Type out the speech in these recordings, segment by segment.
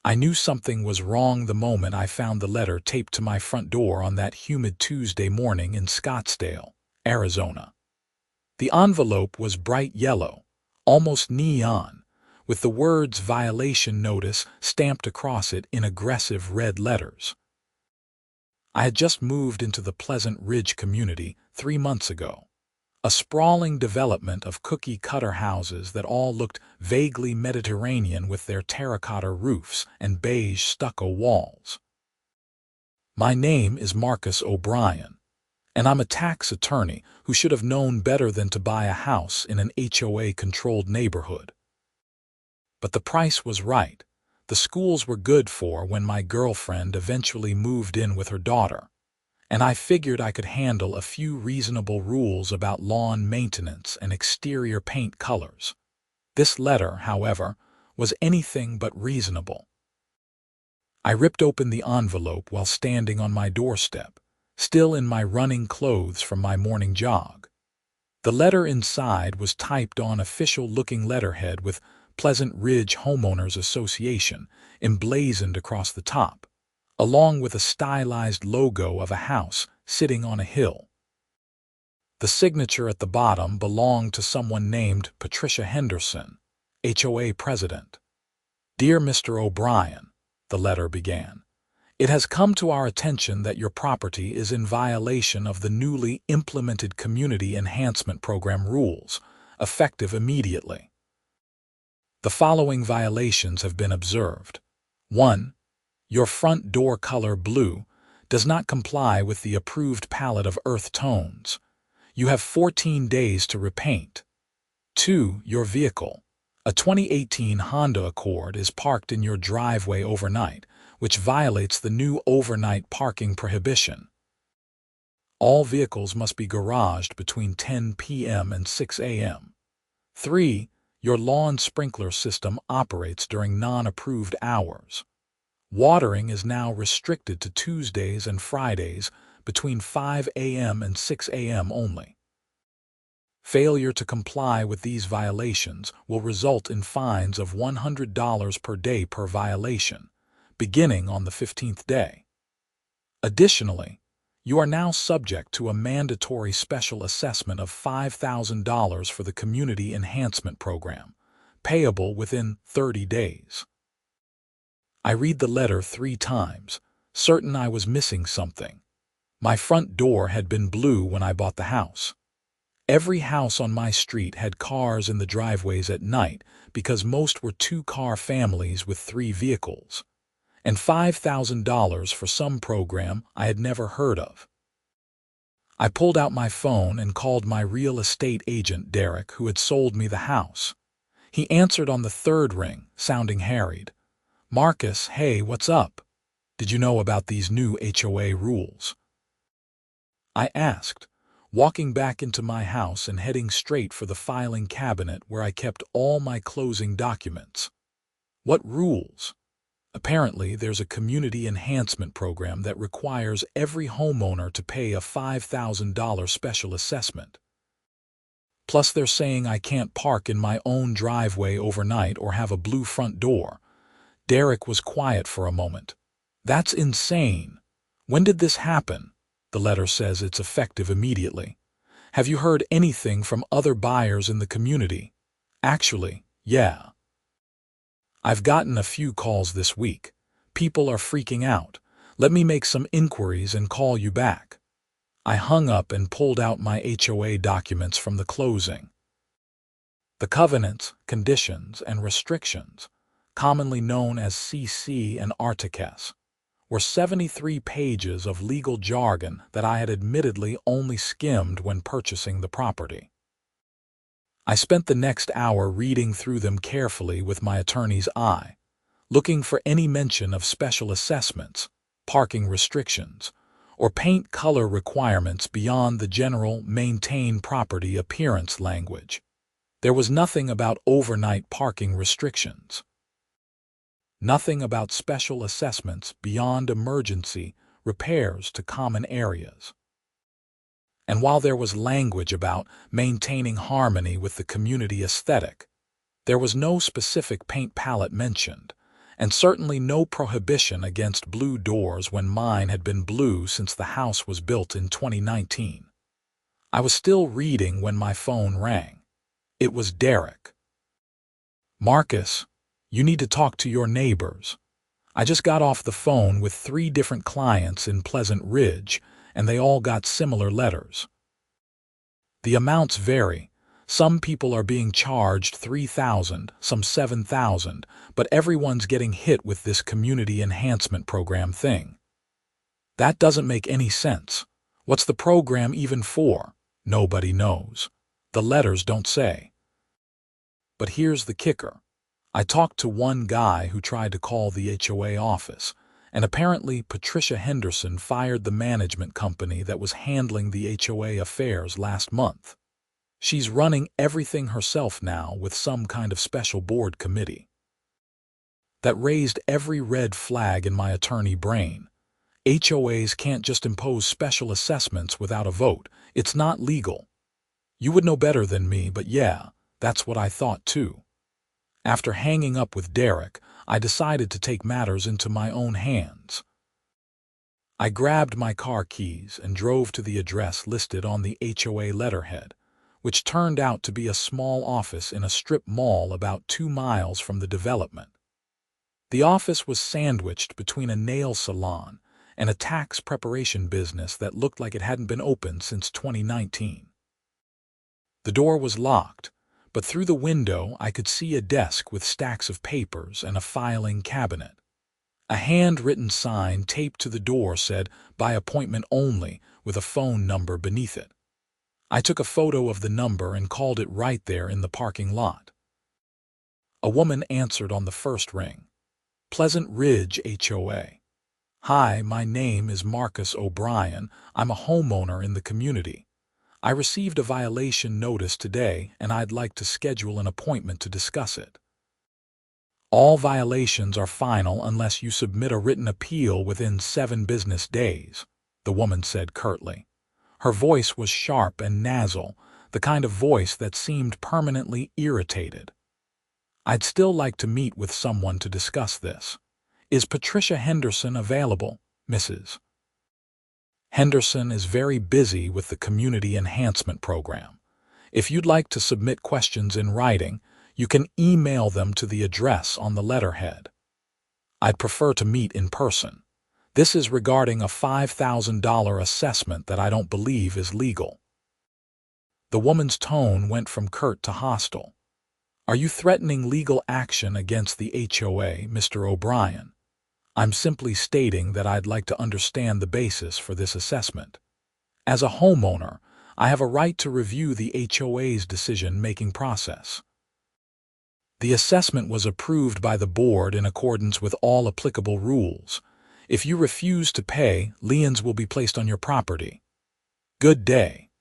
I knew something was wrong the moment I found the letter taped to my front door on that humid Tuesday morning in Scottsdale, Arizona. The envelope was bright yellow, almost neon, with the words "Violation Notice" stamped across it in aggressive red letters. I had just moved into the Pleasant Ridge community 3 months ago, a sprawling development of cookie-cutter houses that all looked vaguely Mediterranean with their terracotta roofs and beige stucco walls. My name is Marcus O'Brien, and I'm a tax attorney who should have known better than to buy a house in an HOA-controlled neighborhood. But the price was right. The schools were good for when my girlfriend eventually moved in with her daughter, and I figured I could handle a few reasonable rules about lawn maintenance and exterior paint colors. This letter, however, was anything but reasonable. I ripped open the envelope while standing on my doorstep, still in my running clothes from my morning jog. The letter inside was typed on official-looking letterhead with Pleasant Ridge Homeowners Association emblazoned across the top, along with a stylized logo of a house sitting on a hill. The signature at the bottom belonged to someone named Patricia Henderson, HOA president. "Dear Mr. O'Brien," the letter began, "it has come to our attention that your property is in violation of the newly implemented Community Enhancement Program rules, effective immediately. The following violations have been observed. 1. Your front door color blue does not comply with the approved palette of earth tones. You have 14 days to repaint. 2. Your vehicle, a 2018 Honda Accord, is parked in your driveway overnight, which violates the new overnight parking prohibition. All vehicles must be garaged between 10 p.m. and 6 a.m. 3. Your lawn sprinkler system operates during non-approved hours. Watering is now restricted to Tuesdays and Fridays between 5 a.m. and 6 a.m. only. Failure to comply with these violations will result in fines of $100 per day per violation, beginning on the 15th day. Additionally, you are now subject to a mandatory special assessment of $5,000 for the Community Enhancement Program, payable within 30 days. I read the letter 3 times, certain I was missing something. My front door had been blue when I bought the house. Every house on my street had cars in the driveways at night because most were 2-car families with 3 vehicles, and $5,000 for some program I had never heard of. I pulled out my phone and called my real estate agent, Derek, who had sold me the house. He answered on the 3rd ring, sounding harried. "Marcus, hey, what's up? Did you know about these new HOA rules?" I asked, walking back into my house and heading straight for the filing cabinet where I kept all my closing documents. "What rules?" "Apparently, there's a community enhancement program that requires every homeowner to pay a $5,000 special assessment. Plus, they're saying I can't park in my own driveway overnight or have a blue front door." Derek was quiet for a moment. "That's insane. When did this happen?" "The letter says it's effective immediately." "Have you heard anything from other buyers in the community?" "Actually, yeah. I've gotten a few calls this week. People are freaking out. Let me make some inquiries and call you back." I hung up and pulled out my HOA documents from the closing. The covenants, conditions, and restrictions, commonly known as CC and Articles, were 73 pages of legal jargon that I had admittedly only skimmed when purchasing the property. I spent the next hour reading through them carefully with my attorney's eye, looking for any mention of special assessments, parking restrictions, or paint color requirements beyond the general maintain property appearance language. There was nothing about overnight parking restrictions. Nothing about special assessments beyond emergency repairs to common areas. And while there was language about maintaining harmony with the community aesthetic, there was no specific paint palette mentioned, and certainly no prohibition against blue doors when mine had been blue since the house was built in 2019. I was still reading when my phone rang. It was Derek. "Marcus, you need to talk to your neighbors. I just got off the phone with 3 different clients in Pleasant Ridge, and they all got similar letters. The amounts vary. Some people are being charged $3,000, some $7,000, but everyone's getting hit with this community enhancement program thing. That doesn't make any sense. What's the program even for? Nobody knows. The letters don't say." But here's the kicker. I talked to one guy who tried to call the HOA office, and apparently Patricia Henderson fired the management company that was handling the HOA affairs last month. She's running everything herself now with some kind of special board committee. That raised every red flag in my attorney brain. HOAs can't just impose special assessments without a vote. It's not legal. You would know better than me, but yeah, that's what I thought too. After hanging up with Derek, I decided to take matters into my own hands. I grabbed my car keys and drove to the address listed on the HOA letterhead, which turned out to be a small office in a strip mall about 2 miles from the development. The office was sandwiched between a nail salon and a tax preparation business that looked like it hadn't been open since 2019. The door was locked, but through the window I could see a desk with stacks of papers and a filing cabinet. A handwritten sign taped to the door said, "By appointment only," with a phone number beneath it. I took a photo of the number and called it right there in the parking lot. A woman answered on the first ring. "Pleasant Ridge HOA. Hi, my name is Marcus O'Brien. I'm a homeowner in the community. I received a violation notice today, and I'd like to schedule an appointment to discuss it." "All violations are final unless you submit a written appeal within 7 business days," the woman said curtly. Her voice was sharp and nasal, the kind of voice that seemed permanently irritated. "I'd still like to meet with someone to discuss this. Is Patricia Henderson available, Mrs.? Henderson is very busy with the Community Enhancement Program. If you'd like to submit questions in writing, you can email them to the address on the letterhead. I'd prefer to meet in person. This is regarding a $5,000 assessment that I don't believe is legal." The woman's tone went from curt to hostile. "Are you threatening legal action against the HOA, Mr. O'Brien? I'm simply stating that I'd like to understand the basis for this assessment. As a homeowner, I have a right to review the HOA's decision-making process. The assessment was approved by the board in accordance with all applicable rules. If you refuse to pay, liens will be placed on your property. Good day."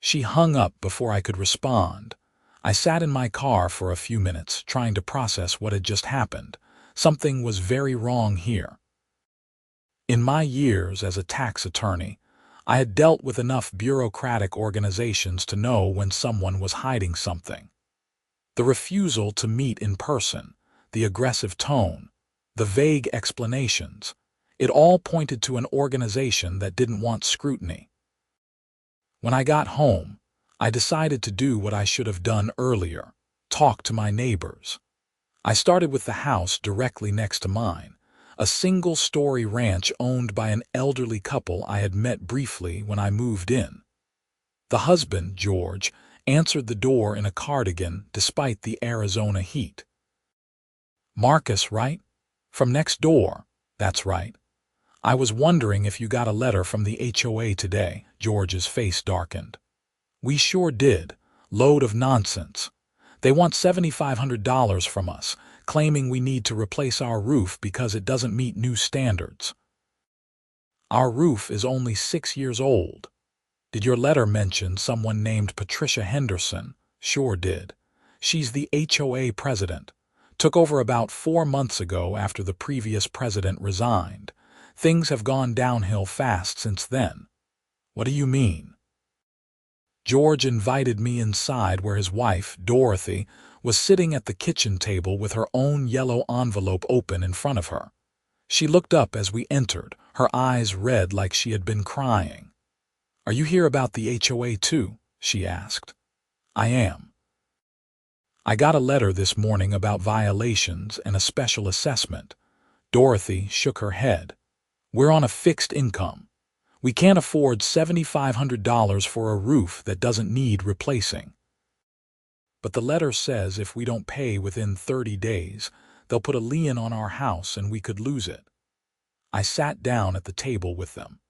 She hung up before I could respond. I sat in my car for a few minutes, trying to process what had just happened. Something was very wrong here. In my years as a tax attorney, I had dealt with enough bureaucratic organizations to know when someone was hiding something. The refusal to meet in person, the aggressive tone, the vague explanations, it all pointed to an organization that didn't want scrutiny. When I got home, I decided to do what I should have done earlier, talk to my neighbors. I started with the house directly next to mine, a single-story ranch owned by an elderly couple I had met briefly when I moved in. The husband, George, answered the door in a cardigan despite the Arizona heat. "Marcus, right? From next door." "That's right. I was wondering if you got a letter from the HOA today." George's face darkened. "We sure did. Load of nonsense. They want $7,500 from us, claiming we need to replace our roof because it doesn't meet new standards. Our roof is only 6 years old. Did your letter mention someone named Patricia Henderson?" "Sure did. She's the HOA president. Took over about 4 months ago after the previous president resigned. Things have gone downhill fast since then." "What do you mean?" George invited me inside where his wife, Dorothy, was sitting at the kitchen table with her own yellow envelope open in front of her. She looked up as we entered, her eyes red like she had been crying. "Are you here about the HOA too?" she asked. "I am. I got a letter this morning about violations and a special assessment." Dorothy shook her head. "We're on a fixed income. We can't afford $7,500 for a roof that doesn't need replacing. But the letter says if we don't pay within 30 days, they'll put a lien on our house and we could lose it." I sat down at the table with them.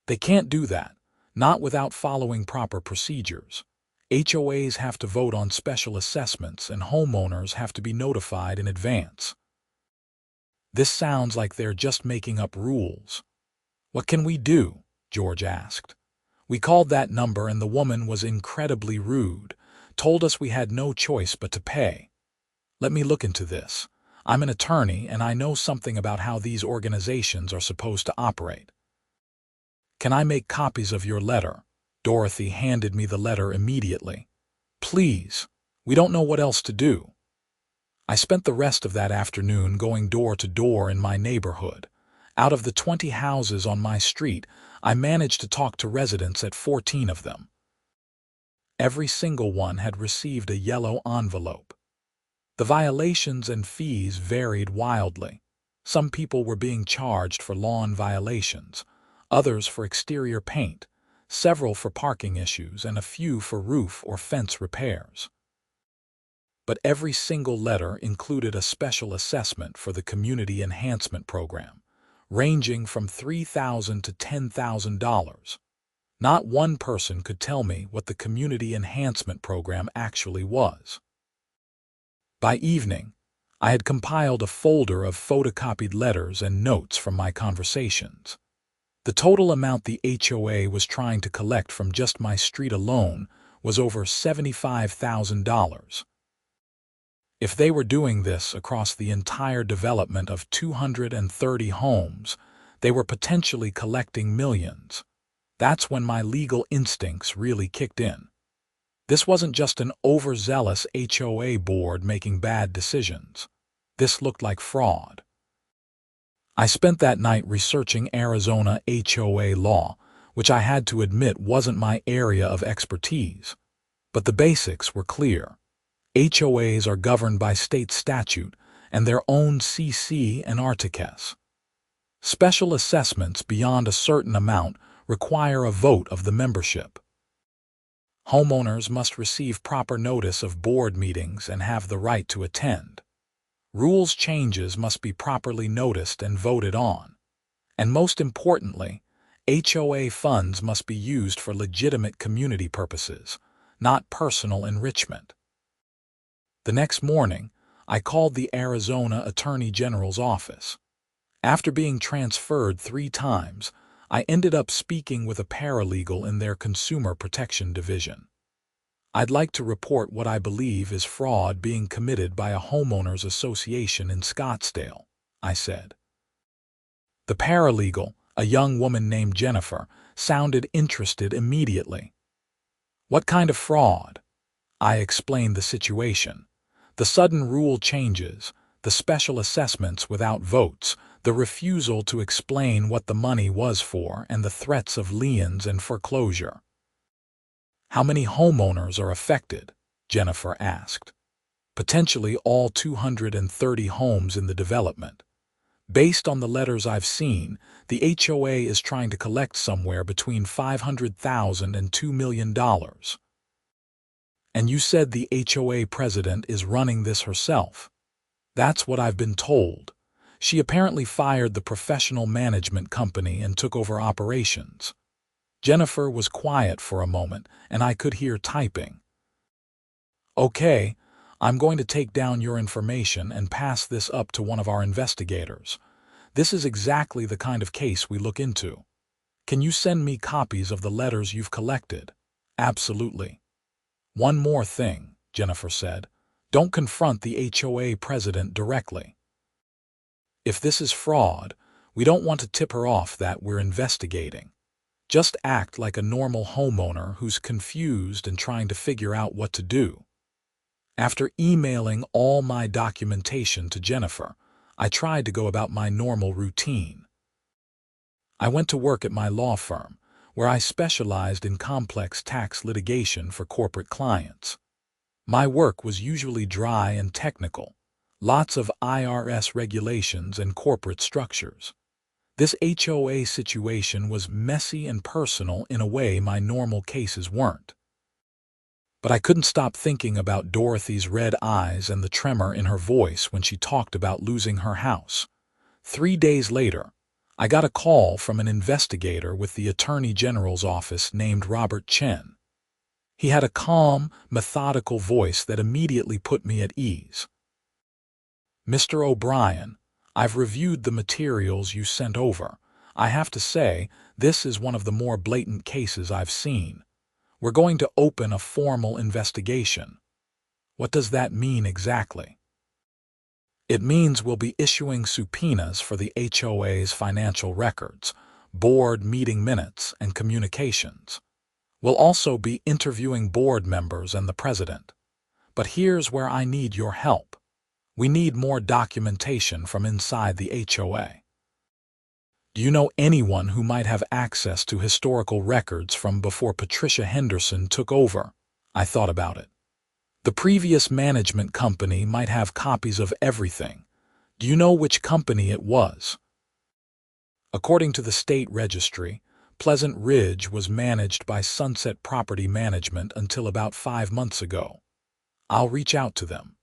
"They can't do that, not without following proper procedures. HOAs have to vote on special assessments and homeowners have to be notified in advance." "This sounds like they're just making up rules." "What can we do?" George asked. "We called that number and the woman was incredibly rude, told us we had no choice but to pay." "Let me look into this. I'm an attorney and I know something about how these organizations are supposed to operate." "Can I make copies of your letter?" Dorothy handed me the letter immediately. "Please. We don't know what else to do." I spent the rest of that afternoon going door to door in my neighborhood. Out of the 20 houses on my street, I managed to talk to residents at 14 of them. Every single one had received a yellow envelope. The violations and fees varied wildly. Some people were being charged for lawn violations, others for exterior paint, several for parking issues, and a few for roof or fence repairs. But every single letter included a special assessment for the Community Enhancement Program, ranging from $3,000 to $10,000. Not one person could tell me what the Community Enhancement Program actually was. By evening, I had compiled a folder of photocopied letters and notes from my conversations. The total amount the HOA was trying to collect from just my street alone was over $75,000. If they were doing this across the entire development of 230 homes, they were potentially collecting millions. That's when my legal instincts really kicked in. This wasn't just an overzealous HOA board making bad decisions. This looked like fraud. I spent that night researching Arizona HOA law, which I had to admit wasn't my area of expertise. But the basics were clear. HOAs are governed by state statute and their own CC and Articles. Special assessments beyond a certain amount require a vote of the membership. Homeowners must receive proper notice of board meetings and have the right to attend. Rules changes must be properly noticed and voted on. And most importantly, HOA funds must be used for legitimate community purposes, not personal enrichment. The next morning, I called the Arizona Attorney General's office. After being transferred 3 times, I ended up speaking with a paralegal in their Consumer Protection Division. "I'd like to report what I believe is fraud being committed by a homeowners association in Scottsdale," I said. The paralegal, a young woman named Jennifer, sounded interested immediately. "What kind of fraud?" I explained the situation. The sudden rule changes, the special assessments without votes, the refusal to explain what the money was for, and the threats of liens and foreclosure. "How many homeowners are affected?" Jennifer asked. "Potentially all 230 homes in the development. Based on the letters I've seen, the HOA is trying to collect somewhere between $500,000 and $2 million. And you said the HOA president is running this herself." "That's what I've been told. She apparently fired the professional management company and took over operations." Jennifer was quiet for a moment, and I could hear typing. "Okay, I'm going to take down your information and pass this up to one of our investigators. This is exactly the kind of case we look into. Can you send me copies of the letters you've collected?" "Absolutely." "One more thing," Jennifer said. "Don't confront the HOA president directly. If this is fraud, we don't want to tip her off that we're investigating. Just act like a normal homeowner who's confused and trying to figure out what to do." After emailing all my documentation to Jennifer, I tried to go about my normal routine. I went to work at my law firm, where I specialized in complex tax litigation for corporate clients. My work was usually dry and technical, lots of IRS regulations and corporate structures. This HOA situation was messy and personal in a way my normal cases weren't. But I couldn't stop thinking about Dorothy's red eyes and the tremor in her voice when she talked about losing her house. 3 days later, I got a call from an investigator with the Attorney General's office named Robert Chen. He had a calm, methodical voice that immediately put me at ease. "Mr. O'Brien, I've reviewed the materials you sent over. I have to say, this is one of the more blatant cases I've seen. We're going to open a formal investigation." "What does that mean exactly?" "It means we'll be issuing subpoenas for the HOA's financial records, board meeting minutes, and communications. We'll also be interviewing board members and the president. But here's where I need your help. We need more documentation from inside the HOA. Do you know anyone who might have access to historical records from before Patricia Henderson took over?" I thought about it. "The previous management company might have copies of everything. Do you know which company it was?" "According to the state registry, Pleasant Ridge was managed by Sunset Property Management until about 5 months ago. I'll reach out to them.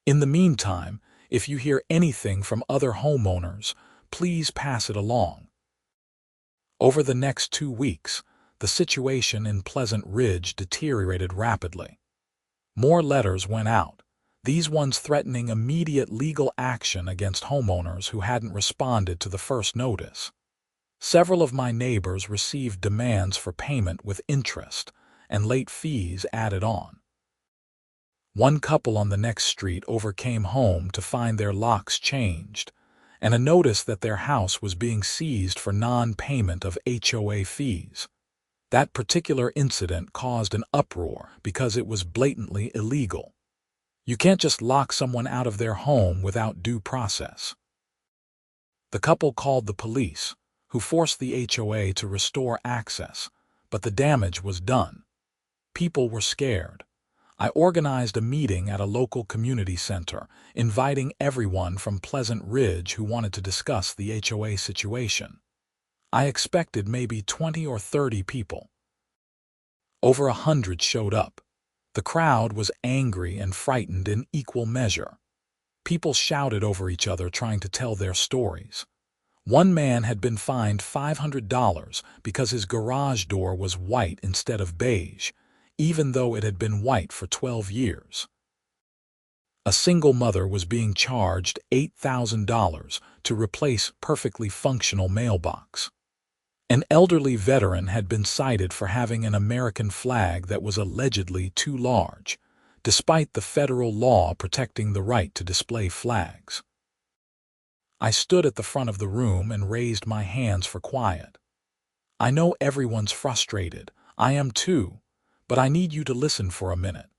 In the meantime, if you hear anything from other homeowners, please pass it along." Over the next 2 weeks, the situation in Pleasant Ridge deteriorated rapidly. More letters went out, these ones threatening immediate legal action against homeowners who hadn't responded to the first notice. Several of my neighbors received demands for payment with interest and late fees added on. One couple on the next street overcame home to find their locks changed and a notice that their house was being seized for non-payment of HOA fees. That particular incident caused an uproar because it was blatantly illegal. You can't just lock someone out of their home without due process. The couple called the police, who forced the HOA to restore access, but the damage was done. People were scared. I organized a meeting at a local community center, inviting everyone from Pleasant Ridge who wanted to discuss the HOA situation. I expected maybe 20 or 30 people. Over 100 showed up. The crowd was angry and frightened in equal measure. People shouted over each other trying to tell their stories. One man had been fined $500 because his garage door was white instead of beige, even though it had been white for 12 years. A single mother was being charged $8,000 to replace perfectly functional mailbox. An elderly veteran had been cited for having an American flag that was allegedly too large, despite the federal law protecting the right to display flags. I stood at the front of the room and raised my hands for quiet. "I know everyone's frustrated. I am too. But I need you to listen for a minute.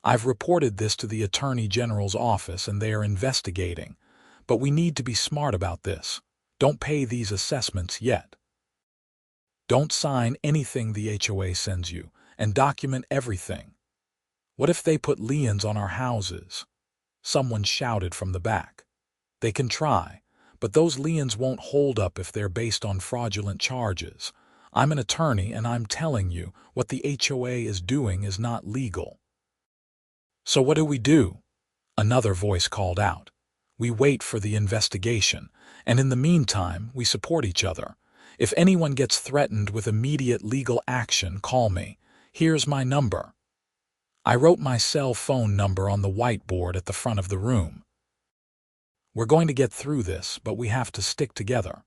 I've reported this to the Attorney General's office and they are investigating, but we need to be smart about this. Don't pay these assessments yet. Don't sign anything the HOA sends you, and document everything. What if they put liens on our houses?" Someone shouted from the back. "They can try, but those liens won't hold up if they're based on fraudulent charges. I'm an attorney and I'm telling you, what the HOA is doing is not legal." "So what do we do?" Another voice called out. "We wait for the investigation, and in the meantime, we support each other. If anyone gets threatened with immediate legal action, call me. Here's my number." I wrote my cell phone number on the whiteboard at the front of the room. "We're going to get through this, but we have to stick together."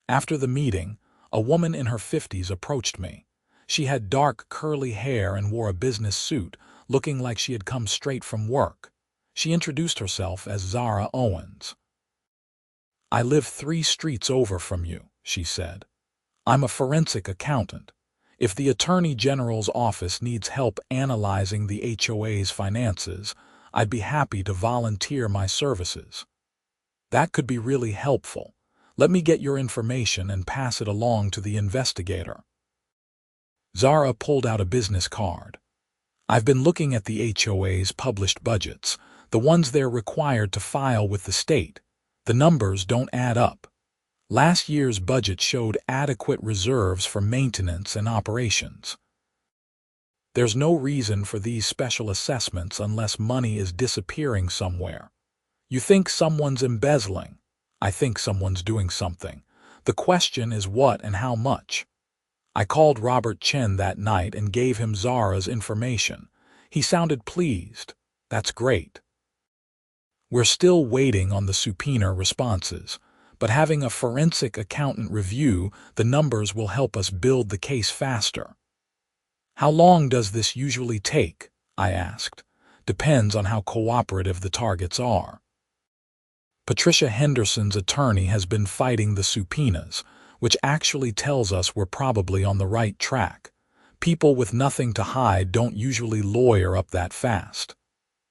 After the meeting, a woman in her 50s approached me. She had dark, curly hair and wore a business suit, looking like she had come straight from work. She introduced herself as Zara Owens. "I live 3 streets over from you," she said. "I'm a forensic accountant. If the Attorney General's office needs help analyzing the HOA's finances, I'd be happy to volunteer my services. That could be really helpful. Let me get your information and pass it along to the investigator. Zara pulled out a business card. I've been looking at the HOA's published budgets, the ones they're required to file with the state. The numbers don't add up. Last year's budget showed adequate reserves for maintenance and operations. There's no reason for these special assessments unless money is disappearing somewhere. You think someone's embezzling. I think someone's doing something. The question is what and how much. I called Robert Chen that night and gave him Zara's information. He sounded pleased. That's great. We're still waiting on the subpoena responses, but having a forensic accountant review the numbers will help us build the case faster. How long does this usually take? I asked. Depends on how cooperative the targets are. Patricia Henderson's attorney has been fighting the subpoenas, which actually tells us we're probably on the right track. People with nothing to hide don't usually lawyer up that fast.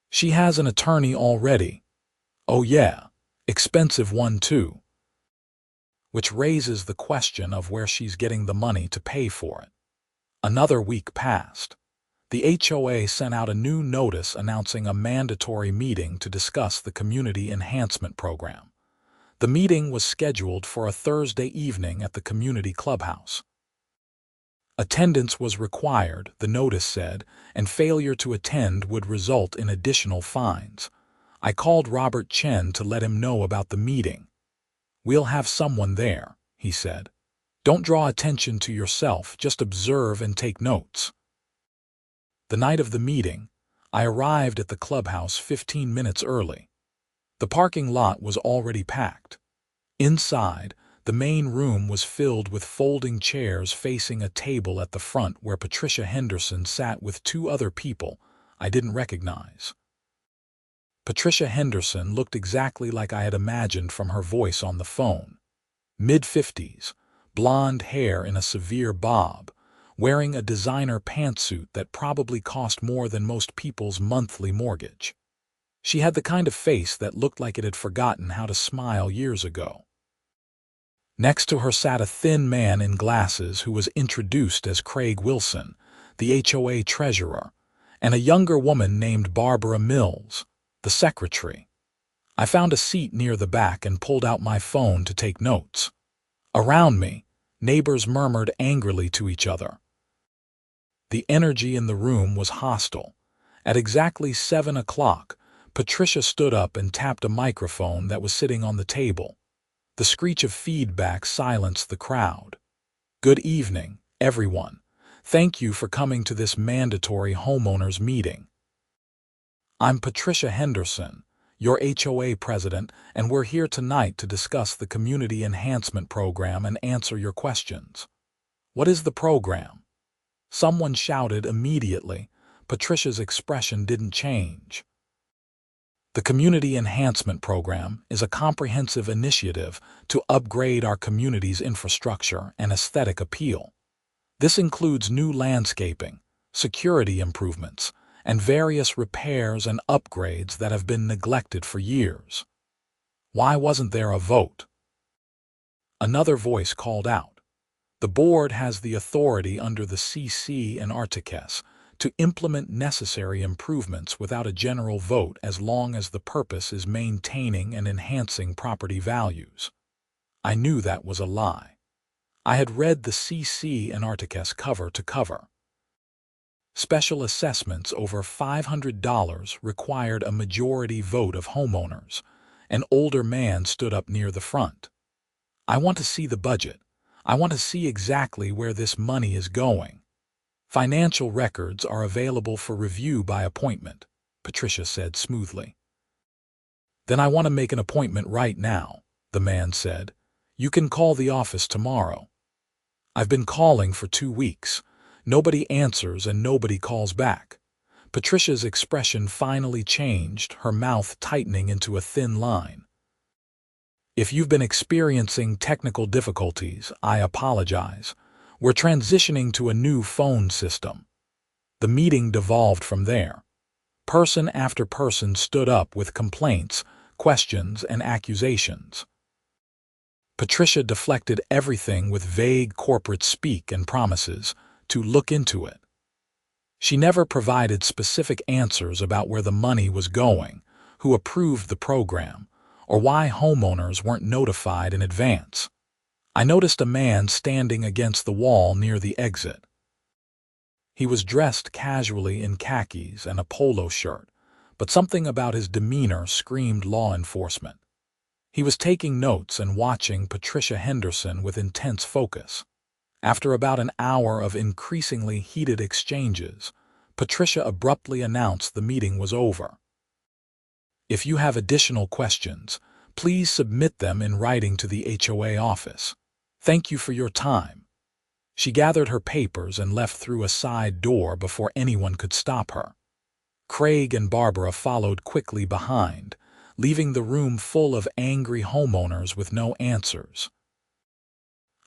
She has an attorney already. Oh yeah, expensive one too. Which raises the question of where she's getting the money to pay for it. Another week passed. The HOA sent out a new notice announcing a mandatory meeting to discuss the Community Enhancement Program. The meeting was scheduled for a Thursday evening at the community clubhouse. Attendance was required, the notice said, and failure to attend would result in additional fines. I called Robert Chen to let him know about the meeting. We'll have someone there, he said. Don't draw attention to yourself, just observe and take notes. The night of the meeting, I arrived at the clubhouse 15 minutes early. The parking lot was already packed. Inside, the main room was filled with folding chairs facing a table at the front where Patricia Henderson sat with two other people I didn't recognize. Patricia Henderson looked exactly like I had imagined from her voice on the phone. Mid-50s, blonde hair in a severe bob, wearing a designer pantsuit that probably cost more than most people's monthly mortgage. She had the kind of face that looked like it had forgotten how to smile years ago. Next to her sat a thin man in glasses who was introduced as Craig Wilson, the HOA treasurer, and a younger woman named Barbara Mills, the secretary. I found a seat near the back and pulled out my phone to take notes. Around me, neighbors murmured angrily to each other. The energy in the room was hostile. At exactly 7 o'clock, Patricia stood up and tapped a microphone that was sitting on the table. The screech of feedback silenced the crowd. Good evening, everyone. Thank you for coming to this mandatory homeowners meeting. I'm Patricia Henderson, your HOA president, and we're here tonight to discuss the Community Enhancement Program and answer your questions. What is the program? Someone shouted immediately. Patricia's expression didn't change. The Community Enhancement Program is a comprehensive initiative to upgrade our community's infrastructure and aesthetic appeal. This includes new landscaping, security improvements, and various repairs and upgrades that have been neglected for years. Why wasn't there a vote? Another voice called out. The board has the authority under the CC and Articles to implement necessary improvements without a general vote as long as the purpose is maintaining and enhancing property values. I knew that was a lie. I had read the CC and Articles cover to cover. Special assessments over $500 required a majority vote of homeowners. An older man stood up near the front. I want to see the budget. I want to see exactly where this money is going. Financial records are available for review by appointment, Patricia said smoothly. Then I want to make an appointment right now, the man said. You can call the office tomorrow. I've been calling for 2 weeks. Nobody answers and nobody calls back. Patricia's expression finally changed, her mouth tightening into a thin line. If you've been experiencing technical difficulties, I apologize. We're transitioning to a new phone system." The meeting devolved from there. Person after person stood up with complaints, questions, and accusations. Patricia deflected everything with vague corporate speak and promises to look into it. She never provided specific answers about where the money was going, who approved the program, or why homeowners weren't notified in advance. I noticed a man standing against the wall near the exit. He was dressed casually in khakis and a polo shirt, but something about his demeanor screamed law enforcement. He was taking notes and watching Patricia Henderson with intense focus. After about an hour of increasingly heated exchanges, Patricia abruptly announced the meeting was over. "If you have additional questions, please submit them in writing to the HOA office. Thank you for your time." She gathered her papers and left through a side door before anyone could stop her. Craig and Barbara followed quickly behind, leaving the room full of angry homeowners with no answers.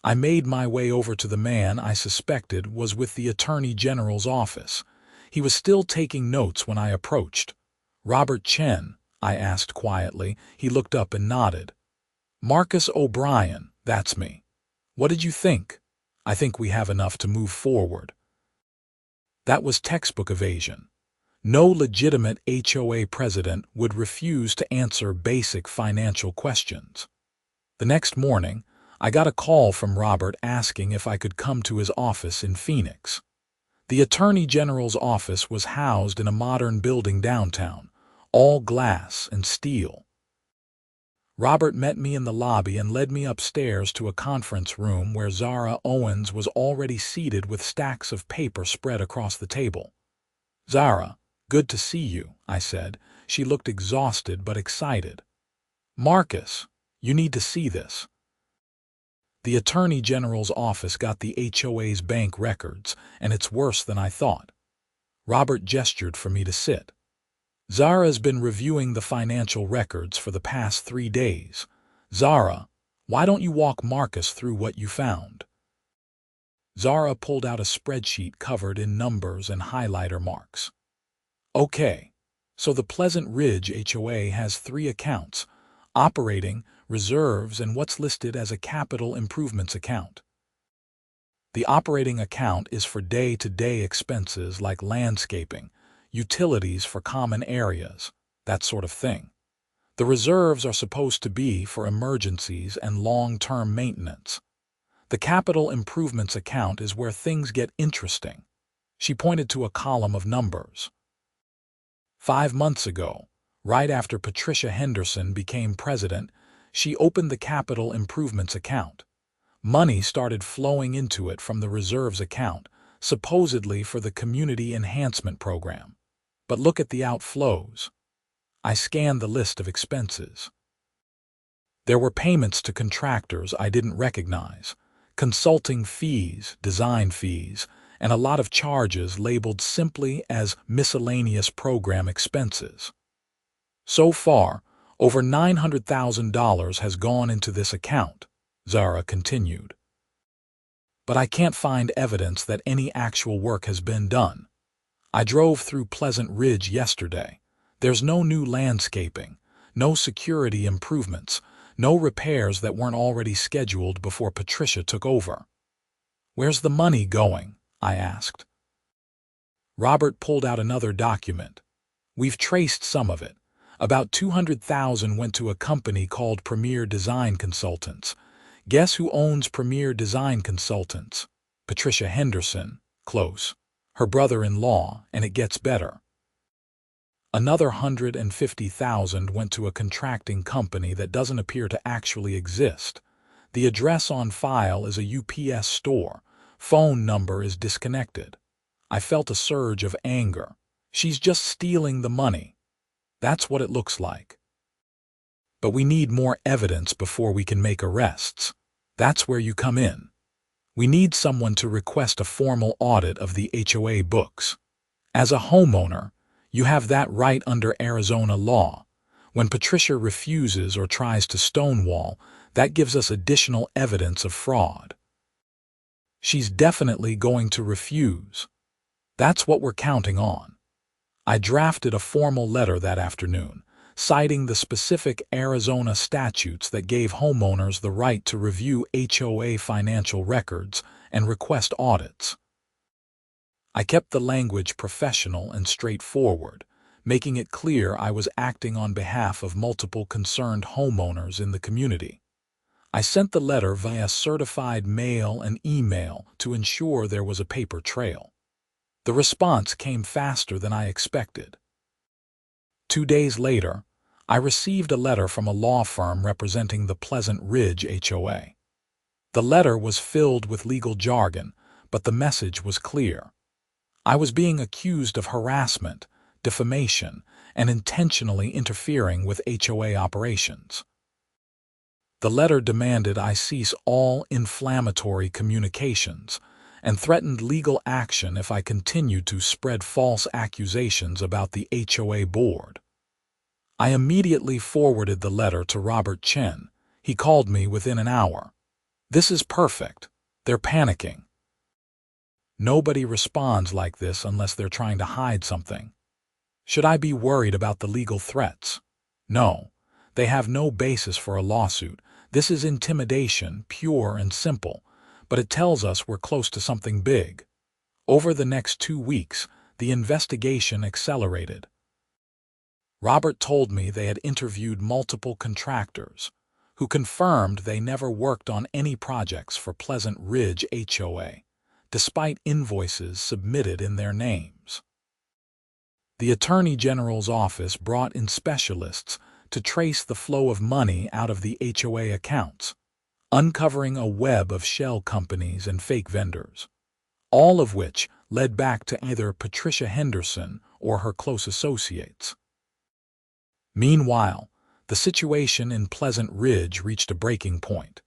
I made my way over to the man I suspected was with the Attorney General's office. He was still taking notes when I approached. "Robert Chen?" I asked quietly. He looked up and nodded. "Marcus O'Brien, that's me. What did you think?" "I think we have enough to move forward." That was textbook evasion. No legitimate HOA president would refuse to answer basic financial questions. The next morning, I got a call from Robert asking if I could come to his office in Phoenix. The Attorney General's office was housed in a modern building downtown, all glass and steel. Robert met me in the lobby and led me upstairs to a conference room where Zara Owens was already seated with stacks of paper spread across the table. "Zara, good to see you," I said. She looked exhausted but excited. "Marcus, you need to see this." The Attorney General's office got the HOA's bank records, and it's worse than I thought. Robert gestured for me to sit. "Zara's been reviewing the financial records for the past 3 days. Zara, why don't you walk Marcus through what you found?" Zara pulled out a spreadsheet covered in numbers and highlighter marks. "Okay, so the Pleasant Ridge HOA has 3 accounts: operating, reserves, and what's listed as a capital improvements account. The operating account is for day-to-day expenses like landscaping, utilities for common areas, that sort of thing. The reserves are supposed to be for emergencies and long-term maintenance. The capital improvements account is where things get interesting." She pointed to a column of numbers. 5 months ago, right after Patricia Henderson became president, she opened the capital improvements account. Money started flowing into it from the reserves account, supposedly for the community enhancement program. But look at the outflows. I scanned the list of expenses. There were payments to contractors I didn't recognize, consulting fees, design fees, and a lot of charges labeled simply as miscellaneous program expenses. So far, over $900,000 has gone into this account, Zara continued. But I can't find evidence that any actual work has been done. I drove through Pleasant Ridge yesterday. There's no new landscaping, no security improvements, no repairs that weren't already scheduled before Patricia took over. "Where's the money going?" I asked. Robert pulled out another document. "We've traced some of it. About $200,000 went to a company called Premier Design Consultants. Guess who owns Premier Design Consultants? Patricia Henderson, close. Her brother-in-law, and it gets better. Another $150,000 went to a contracting company that doesn't appear to actually exist. The address on file is a UPS store. Phone number is disconnected." I felt a surge of anger. She's just stealing the money. That's what it looks like. But we need more evidence before we can make arrests. That's where you come in. We need someone to request a formal audit of the HOA books. As a homeowner, you have that right under Arizona law. When Patricia refuses or tries to stonewall, that gives us additional evidence of fraud. She's definitely going to refuse. That's what we're counting on. I drafted a formal letter that afternoon, citing the specific Arizona statutes that gave homeowners the right to review HOA financial records and request audits. I kept the language professional and straightforward, making it clear I was acting on behalf of multiple concerned homeowners in the community. I sent the letter via certified mail and email to ensure there was a paper trail. The response came faster than I expected. 2 days later, I received a letter from a law firm representing the Pleasant Ridge HOA. The letter was filled with legal jargon, but the message was clear. I was being accused of harassment, defamation, and intentionally interfering with HOA operations. The letter demanded I cease all inflammatory communications and threatened legal action if I continued to spread false accusations about the HOA board. I immediately forwarded the letter to Robert Chen. He called me within an hour. "This is perfect. They're panicking." Nobody responds like this unless they're trying to hide something. Should I be worried about the legal threats? No. They have no basis for a lawsuit. This is intimidation, pure and simple, but it tells us we're close to something big. Over the next 2 weeks, the investigation accelerated. Robert told me they had interviewed multiple contractors, who confirmed they never worked on any projects for Pleasant Ridge HOA, despite invoices submitted in their names. The Attorney General's office brought in specialists to trace the flow of money out of the HOA accounts, uncovering a web of shell companies and fake vendors, all of which led back to either Patricia Henderson or her close associates. Meanwhile, the situation in Pleasant Ridge reached a breaking point.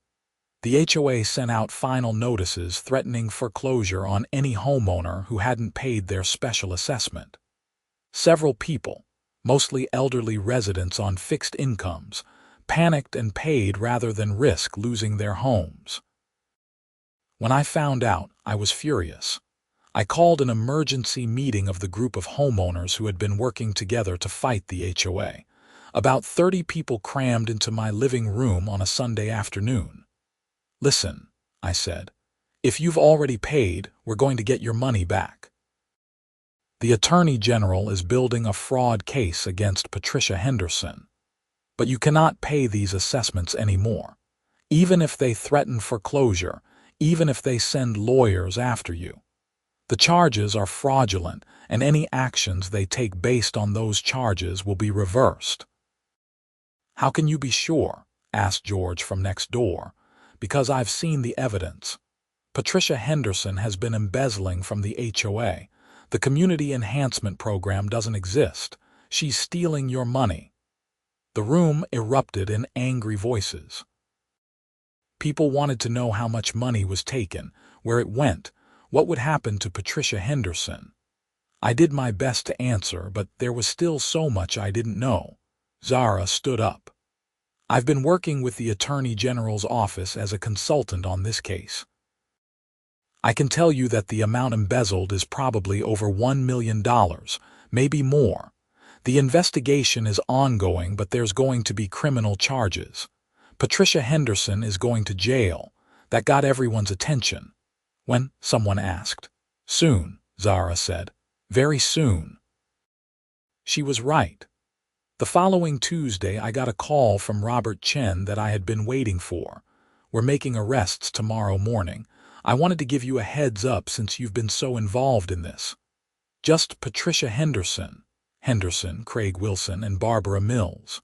The HOA sent out final notices threatening foreclosure on any homeowner who hadn't paid their special assessment. Several people, mostly elderly residents on fixed incomes, panicked and paid rather than risk losing their homes. When I found out, I was furious. I called an emergency meeting of the group of homeowners who had been working together to fight the HOA. About 30 people crammed into my living room on a Sunday afternoon. "Listen," I said, "if you've already paid, we're going to get your money back. The Attorney General is building a fraud case against Patricia Henderson. But you cannot pay these assessments anymore, even if they threaten foreclosure, even if they send lawyers after you. The charges are fraudulent, and any actions they take based on those charges will be reversed." "How can you be sure?" asked George from next door. "Because I've seen the evidence. Patricia Henderson has been embezzling from the HOA. The Community Enhancement Program doesn't exist. She's stealing your money." The room erupted in angry voices. People wanted to know how much money was taken, where it went, what would happen to Patricia Henderson. I did my best to answer, but there was still so much I didn't know. Zara stood up. "I've been working with the Attorney General's office as a consultant on this case. I can tell you that the amount embezzled is probably over $1 million, maybe more. The investigation is ongoing, but there's going to be criminal charges. Patricia Henderson is going to jail." That got everyone's attention. When? Someone asked. "Soon," Zara said. "Very soon." She was right. The following Tuesday, I got a call from Robert Chen that I had been waiting for. "We're making arrests tomorrow morning. I wanted to give you a heads up since you've been so involved in this. Just Patricia Henderson, Craig Wilson, and Barbara Mills.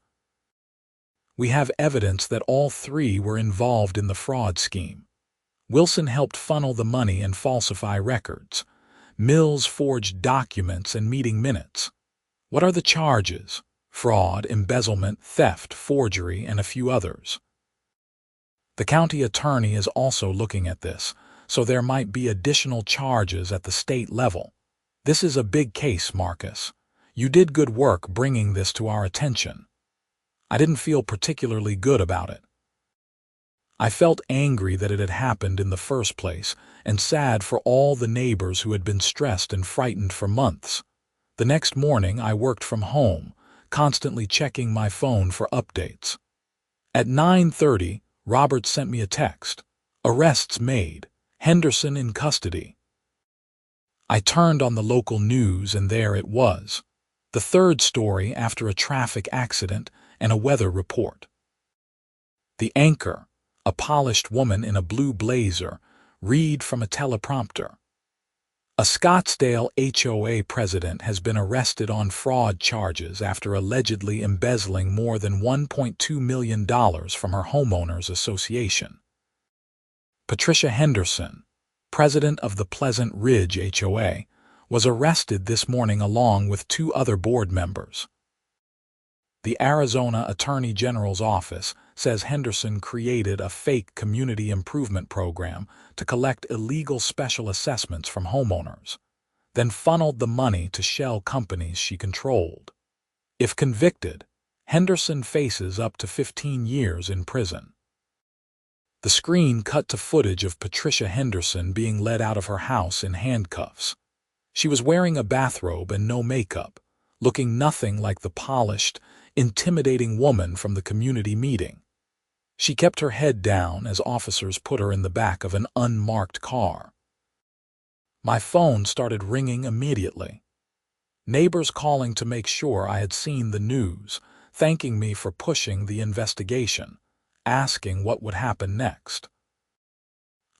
We have evidence that all three were involved in the fraud scheme. Wilson helped funnel the money and falsify records. Mills forged documents and meeting minutes. What are the charges? Fraud, embezzlement, theft, forgery, and a few others. The county attorney is also looking at this, so there might be additional charges at the state level. This is a big case, Marcus. You did good work bringing this to our attention." I didn't feel particularly good about it. I felt angry that it had happened in the first place, and sad for all the neighbors who had been stressed and frightened for months. The next morning I worked from home, constantly checking my phone for updates. At 9:30, Robert sent me a text. "Arrests made. Henderson in custody." I turned on the local news and there it was. The third story after a traffic accident and a weather report. The anchor, a polished woman in a blue blazer, read from a teleprompter. A Scottsdale HOA president has been arrested on fraud charges after allegedly embezzling more than $1.2 million from her homeowners association. Patricia Henderson, president of the Pleasant Ridge HOA, was arrested this morning along with 2 other board members. The Arizona Attorney General's office says Henderson created a fake community improvement program to collect illegal special assessments from homeowners, then funneled the money to shell companies she controlled. If convicted, Henderson faces up to 15 years in prison. The screen cut to footage of Patricia Henderson being led out of her house in handcuffs. She was wearing a bathrobe and no makeup, looking nothing like the polished, intimidating woman from the community meeting. She kept her head down as officers put her in the back of an unmarked car. My phone started ringing immediately. Neighbors calling to make sure I had seen the news, thanking me for pushing the investigation, asking what would happen next.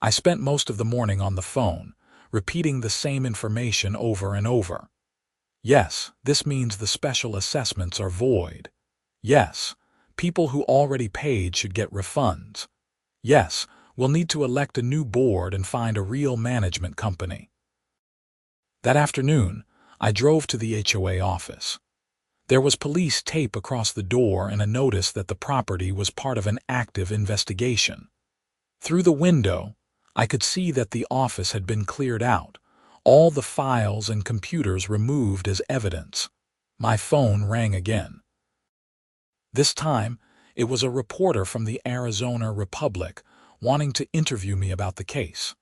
I spent most of the morning on the phone, repeating the same information over and over. Yes, this means the special assessments are void. Yes, people who already paid should get refunds. Yes, we'll need to elect a new board and find a real management company. That afternoon, I drove to the HOA office. There was police tape across the door and a notice that the property was part of an active investigation. Through the window, I could see that the office had been cleared out, all the files and computers removed as evidence. My phone rang again. This time, it was a reporter from the Arizona Republic wanting to interview me about the case.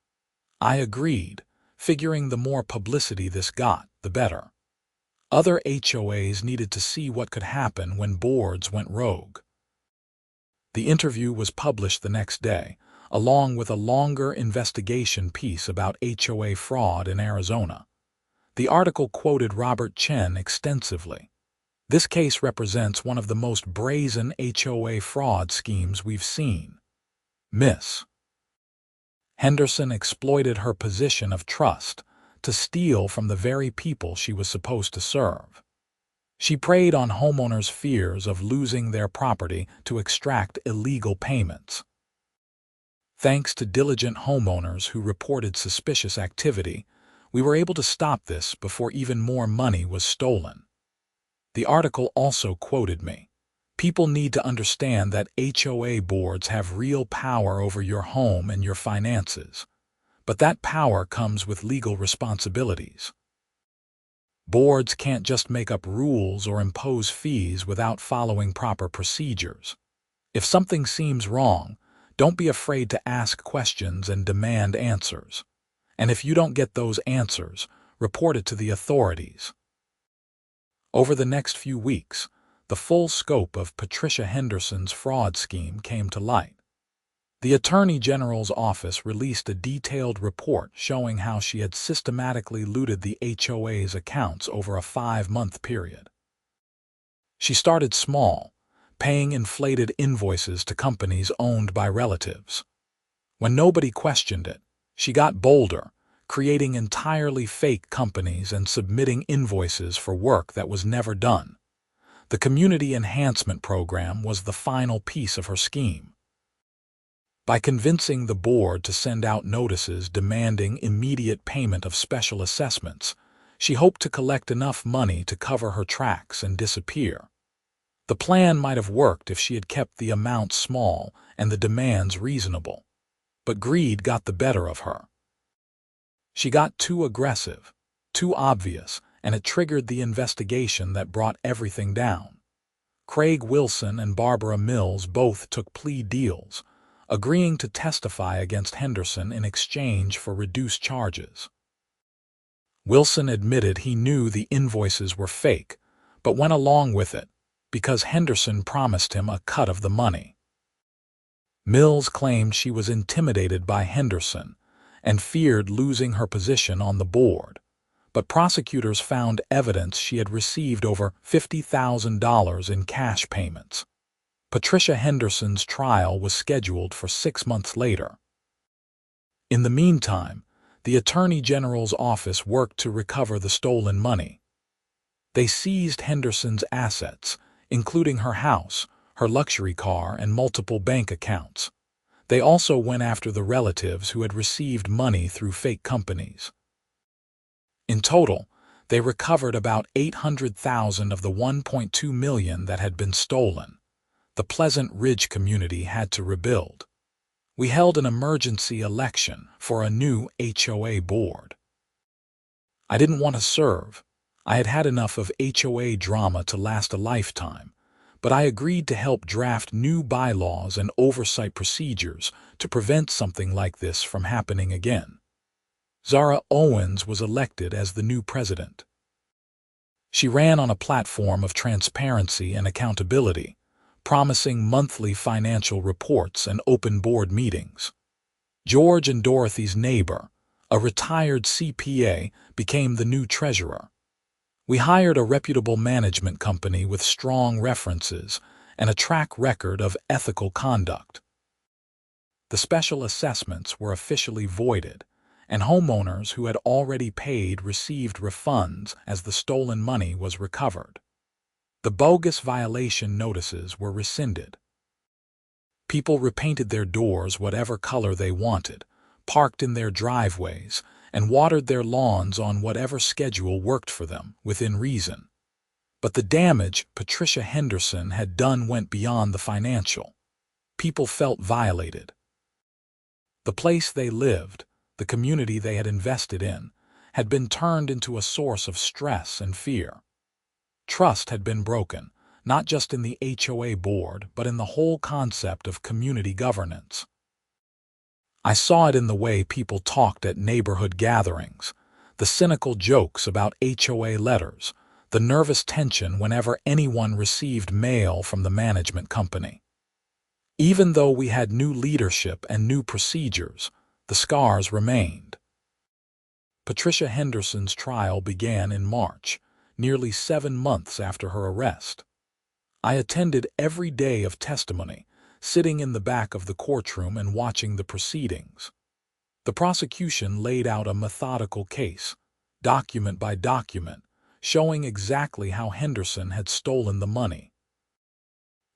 I agreed, figuring the more publicity this got, the better. Other HOAs needed to see what could happen when boards went rogue. The interview was published the next day, along with a longer investigation piece about HOA fraud in Arizona. The article quoted Robert Chen extensively. This case represents one of the most brazen HOA fraud schemes we've seen. Miss Henderson exploited her position of trust to steal from the very people she was supposed to serve. She preyed on homeowners' fears of losing their property to extract illegal payments. Thanks to diligent homeowners who reported suspicious activity, we were able to stop this before even more money was stolen. The article also quoted me. People need to understand that HOA boards have real power over your home and your finances, but that power comes with legal responsibilities. Boards can't just make up rules or impose fees without following proper procedures. If something seems wrong, don't be afraid to ask questions and demand answers. And if you don't get those answers, report it to the authorities. Over the next few weeks, the full scope of Patricia Henderson's fraud scheme came to light. The Attorney General's office released a detailed report showing how she had systematically looted the HOA's accounts over a 5-month period. She started small, paying inflated invoices to companies owned by relatives. When nobody questioned it, she got bolder, creating entirely fake companies and submitting invoices for work that was never done. The Community Enhancement Program was the final piece of her scheme. By convincing the board to send out notices demanding immediate payment of special assessments, she hoped to collect enough money to cover her tracks and disappear. The plan might have worked if she had kept the amount small and the demands reasonable. But greed got the better of her. She got too aggressive, too obvious, and it triggered the investigation that brought everything down. Craig Wilson and Barbara Mills both took plea deals, agreeing to testify against Henderson in exchange for reduced charges. Wilson admitted he knew the invoices were fake, but went along with it because Henderson promised him a cut of the money. Mills claimed she was intimidated by Henderson and feared losing her position on the board, but prosecutors found evidence she had received over $50,000 in cash payments. Patricia Henderson's trial was scheduled for 6 months later. In the meantime, the Attorney General's office worked to recover the stolen money. They seized Henderson's assets, including her house, her luxury car, and multiple bank accounts. They also went after the relatives who had received money through fake companies. In total, they recovered about $800,000 of the $1.2 million that had been stolen. The Pleasant Ridge community had to rebuild. We held an emergency election for a new HOA board. I didn't want to serve. I had had enough of HOA drama to last a lifetime, but I agreed to help draft new bylaws and oversight procedures to prevent something like this from happening again. Zara Owens was elected as the new president. She ran on a platform of transparency and accountability, promising monthly financial reports and open board meetings. George and Dorothy's neighbor, a retired CPA, became the new treasurer. We hired a reputable management company with strong references and a track record of ethical conduct. The special assessments were officially voided, and homeowners who had already paid received refunds as the stolen money was recovered. The bogus violation notices were rescinded. People repainted their doors whatever color they wanted, parked in their driveways, and watered their lawns on whatever schedule worked for them, within reason. But the damage Patricia Henderson had done went beyond the financial. People felt violated. The place they lived, the community they had invested in, had been turned into a source of stress and fear. Trust had been broken, not just in the HOA board, but in the whole concept of community governance. I saw it in the way people talked at neighborhood gatherings, the cynical jokes about HOA letters, the nervous tension whenever anyone received mail from the management company. Even though we had new leadership and new procedures, the scars remained. Patricia Henderson's trial began in March, nearly 7 months after her arrest. I attended every day of testimony, sitting in the back of the courtroom and watching the proceedings. The prosecution laid out a methodical case, document by document, showing exactly how Henderson had stolen the money.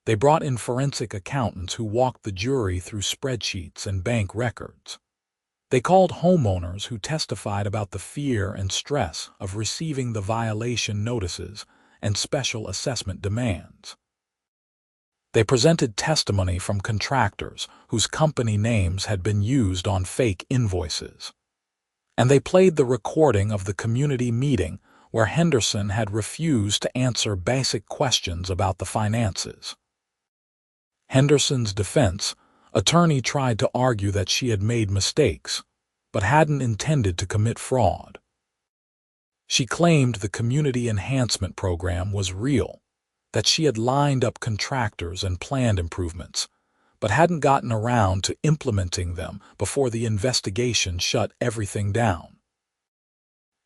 They brought in forensic accountants who walked the jury through spreadsheets and bank records. They called homeowners who testified about the fear and stress of receiving the violation notices and special assessment demands. They presented testimony from contractors whose company names had been used on fake invoices. And they played the recording of the community meeting where Henderson had refused to answer basic questions about the finances. Henderson's defense attorney tried to argue that she had made mistakes, but hadn't intended to commit fraud. She claimed the community enhancement program was real, that she had lined up contractors and planned improvements, but hadn't gotten around to implementing them before the investigation shut everything down.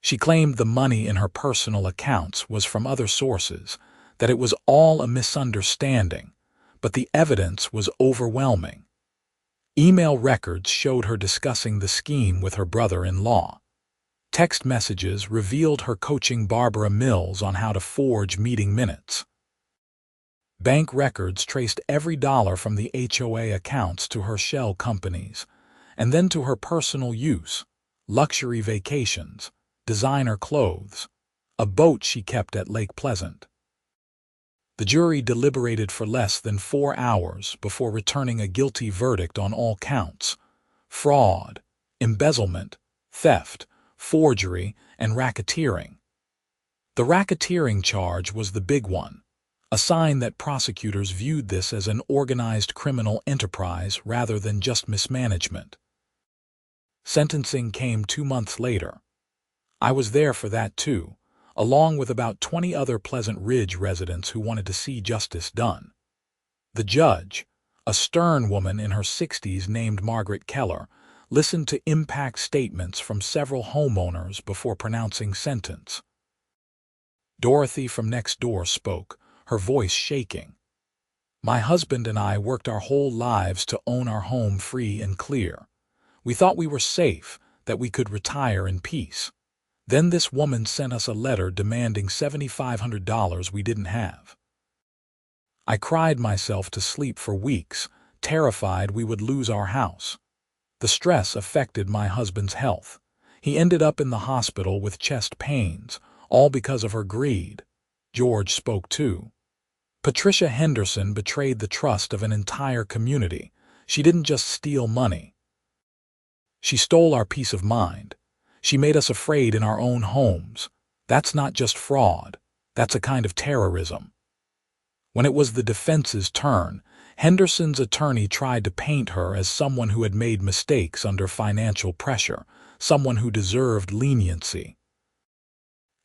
She claimed the money in her personal accounts was from other sources, that it was all a misunderstanding, but the evidence was overwhelming. Email records showed her discussing the scheme with her brother-in-law. Text messages revealed her coaching Barbara Mills on how to forge meeting minutes. Bank records traced every dollar from the HOA accounts to her shell companies, and then to her personal use, luxury vacations, designer clothes, a boat she kept at Lake Pleasant. The jury deliberated for less than 4 hours before returning a guilty verdict on all counts: fraud, embezzlement, theft, forgery, and racketeering. The racketeering charge was the big one, a sign that prosecutors viewed this as an organized criminal enterprise rather than just mismanagement. Sentencing came 2 months later. I was there for that too, along with about 20 other Pleasant Ridge residents who wanted to see justice done. The judge, a stern woman in her 60s named Margaret Keller, listened to impact statements from several homeowners before pronouncing sentence. Dorothy from next door spoke, her voice shaking. "My husband and I worked our whole lives to own our home free and clear. We thought we were safe, that we could retire in peace. Then this woman sent us a letter demanding $7,500 we didn't have. I cried myself to sleep for weeks, terrified we would lose our house. The stress affected my husband's health. He ended up in the hospital with chest pains, all because of her greed." George spoke too. "Patricia Henderson betrayed the trust of an entire community. She didn't just steal money. She stole our peace of mind. She made us afraid in our own homes. That's not just fraud. That's a kind of terrorism." When it was the defense's turn, Henderson's attorney tried to paint her as someone who had made mistakes under financial pressure, someone who deserved leniency.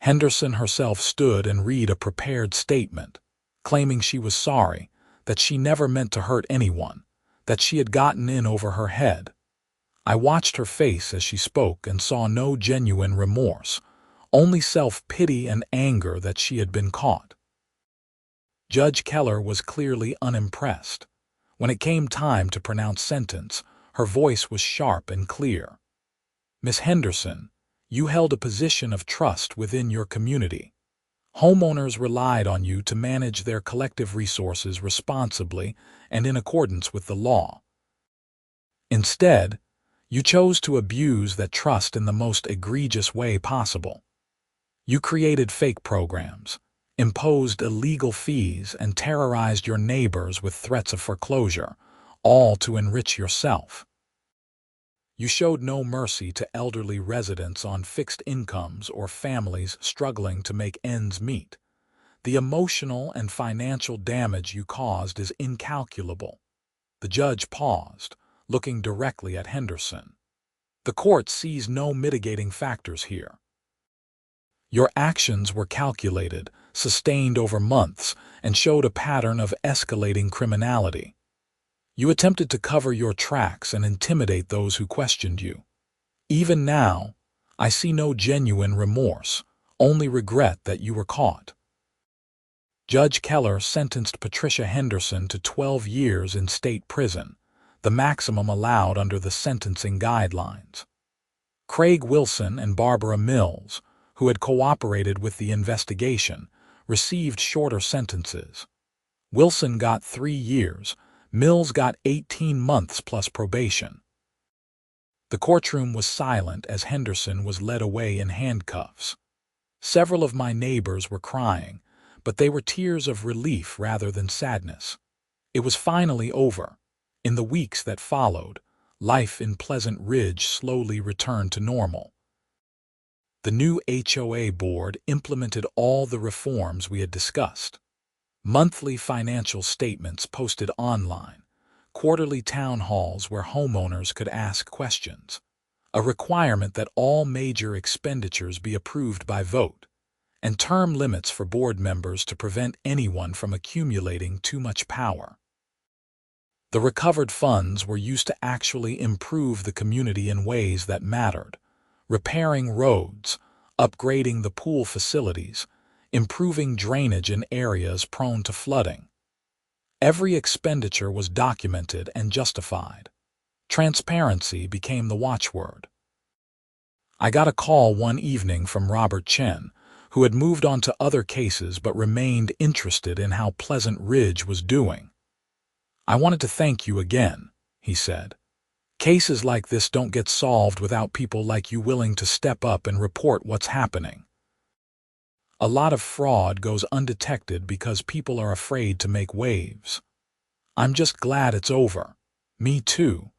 Henderson herself stood and read a prepared statement, claiming she was sorry, that she never meant to hurt anyone, that she had gotten in over her head. I watched her face as she spoke and saw no genuine remorse, only self-pity and anger that she had been caught. Judge Keller was clearly unimpressed. When it came time to pronounce sentence, her voice was sharp and clear. "Miss Henderson, you held a position of trust within your community. Homeowners relied on you to manage their collective resources responsibly and in accordance with the law. Instead, you chose to abuse that trust in the most egregious way possible. You created fake programs, imposed illegal fees, and terrorized your neighbors with threats of foreclosure, all to enrich yourself. You showed no mercy to elderly residents on fixed incomes or families struggling to make ends meet. The emotional and financial damage you caused is incalculable." The judge paused, looking directly at Henderson. "The court sees no mitigating factors here. Your actions were calculated, sustained over months, and showed a pattern of escalating criminality. You attempted to cover your tracks and intimidate those who questioned you. Even now, I see no genuine remorse, only regret that you were caught." Judge Keller sentenced Patricia Henderson to 12 years in state prison, the maximum allowed under the sentencing guidelines. Craig Wilson and Barbara Mills, who had cooperated with the investigation, received shorter sentences. Wilson got 3 years, Mills got 18 months plus probation. The courtroom was silent as Henderson was led away in handcuffs. Several of my neighbors were crying, but they were tears of relief rather than sadness. It was finally over. In the weeks that followed, life in Pleasant Ridge slowly returned to normal. The new HOA board implemented all the reforms we had discussed. Monthly financial statements posted online, quarterly town halls where homeowners could ask questions, a requirement that all major expenditures be approved by vote, and term limits for board members to prevent anyone from accumulating too much power. The recovered funds were used to actually improve the community in ways that mattered, repairing roads, upgrading the pool facilities, improving drainage in areas prone to flooding. Every expenditure was documented and justified. Transparency became the watchword. I got a call one evening from Robert Chen, who had moved on to other cases but remained interested in how Pleasant Ridge was doing. "I wanted to thank you again," he said. "Cases like this don't get solved without people like you willing to step up and report what's happening. A lot of fraud goes undetected because people are afraid to make waves. I'm just glad it's over." "Me too.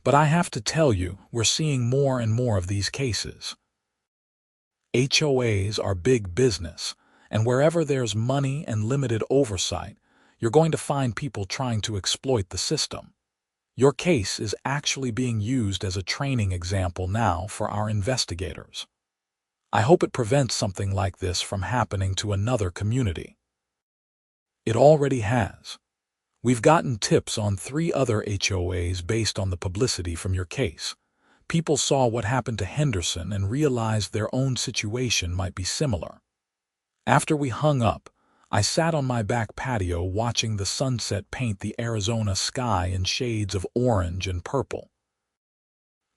But I have to tell you, we're seeing more and more of these cases. HOAs are big business, And wherever there's money and limited oversight, you're going to find people trying to exploit the system. Your case is actually being used as a training example now for our investigators. I hope it prevents something like this from happening to another community. It already has. We've gotten tips on 3 other HOAs based on the publicity from your case. People saw what happened to Henderson and realized their own situation might be similar. After we hung up, I sat on my back patio watching the sunset paint the Arizona sky in shades of orange and purple.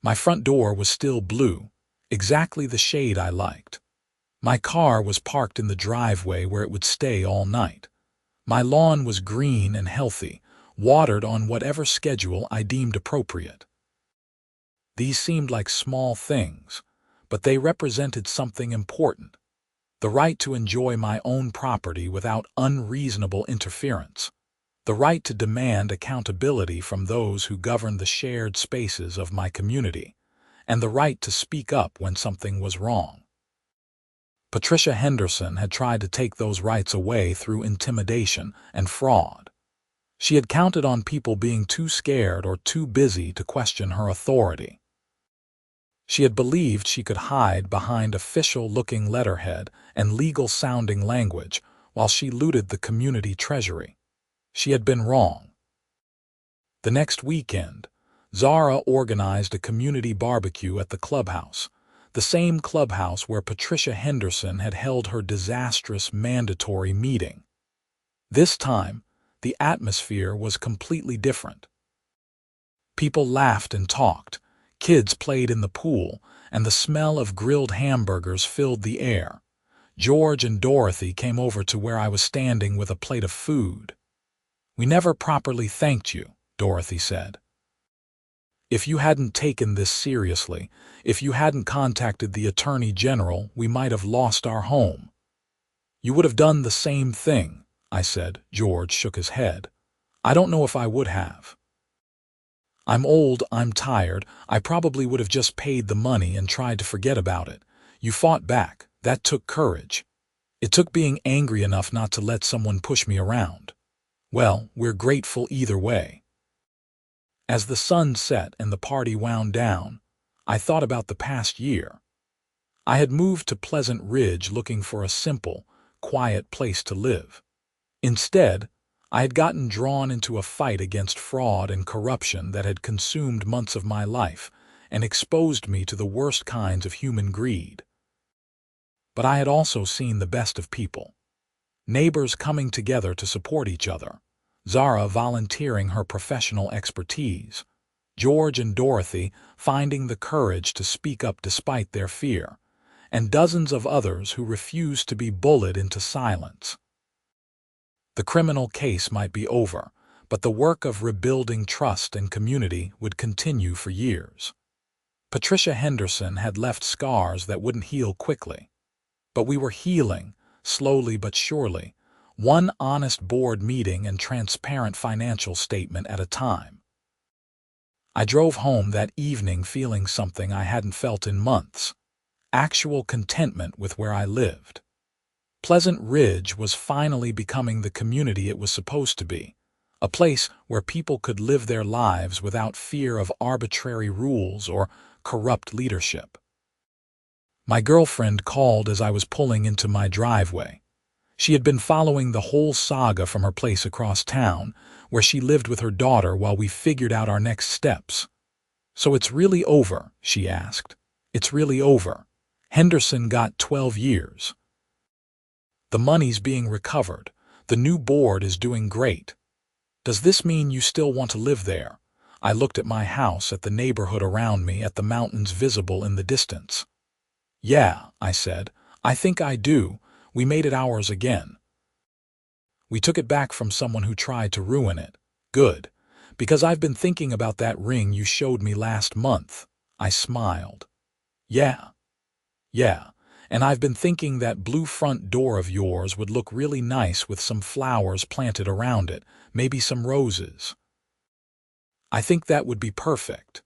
My front door was still blue, exactly the shade I liked. My car was parked in the driveway where it would stay all night. My lawn was green and healthy, watered on whatever schedule I deemed appropriate. These seemed like small things, but they represented something important: the right to enjoy my own property without unreasonable interference, the right to demand accountability from those who govern the shared spaces of my community, and the right to speak up when something was wrong. Patricia Henderson had tried to take those rights away through intimidation and fraud. She had counted on people being too scared or too busy to question her authority. She had believed she could hide behind official-looking letterhead and legal-sounding language while she looted the community treasury. She had been wrong. The next weekend, Zara organized a community barbecue at the clubhouse, the same clubhouse where Patricia Henderson had held her disastrous mandatory meeting. This time, the atmosphere was completely different. People laughed and talked, kids played in the pool, and the smell of grilled hamburgers filled the air. George and Dorothy came over to where I was standing with a plate of food. "We never properly thanked you," Dorothy said. "If you hadn't taken this seriously, if you hadn't contacted the Attorney General, we might have lost our home." "You would have done the same thing," I said. George shook his head. "I don't know if I would have. I'm old, I'm tired, I probably would have just paid the money and tried to forget about it. You fought back. That took courage. It took being angry enough not to let someone push me around. Well, we're grateful either way." As the sun set and the party wound down, I thought about the past year. I had moved to Pleasant Ridge looking for a simple, quiet place to live. Instead, I had gotten drawn into a fight against fraud and corruption that had consumed months of my life and exposed me to the worst kinds of human greed. But I had also seen the best of people. Neighbors coming together to support each other, Zara volunteering her professional expertise, George and Dorothy finding the courage to speak up despite their fear, and dozens of others who refused to be bullied into silence. The criminal case might be over, but the work of rebuilding trust and community would continue for years. Patricia Henderson had left scars that wouldn't heal quickly. But we were healing, slowly but surely, one honest board meeting and transparent financial statement at a time. I drove home that evening feeling something I hadn't felt in months: actual contentment with where I lived. Pleasant Ridge was finally becoming the community it was supposed to be, a place where people could live their lives without fear of arbitrary rules or corrupt leadership. My girlfriend called as I was pulling into my driveway. She had been following the whole saga from her place across town, where she lived with her daughter while we figured out our next steps. "So it's really over?" she asked. "It's really over. Henderson got 12 years. The money's being recovered. The new board is doing great. Does this mean you still want to live there?" I looked at my house, at the neighborhood around me, at the mountains visible in the distance. "Yeah," I said. "I think I do. We made it ours again. We took it back from someone who tried to ruin it. Good. Because I've been thinking about that ring you showed me last month." I smiled. Yeah, and I've been thinking that blue front door of yours would look really nice with some flowers planted around it, maybe some roses." "I think that would be perfect."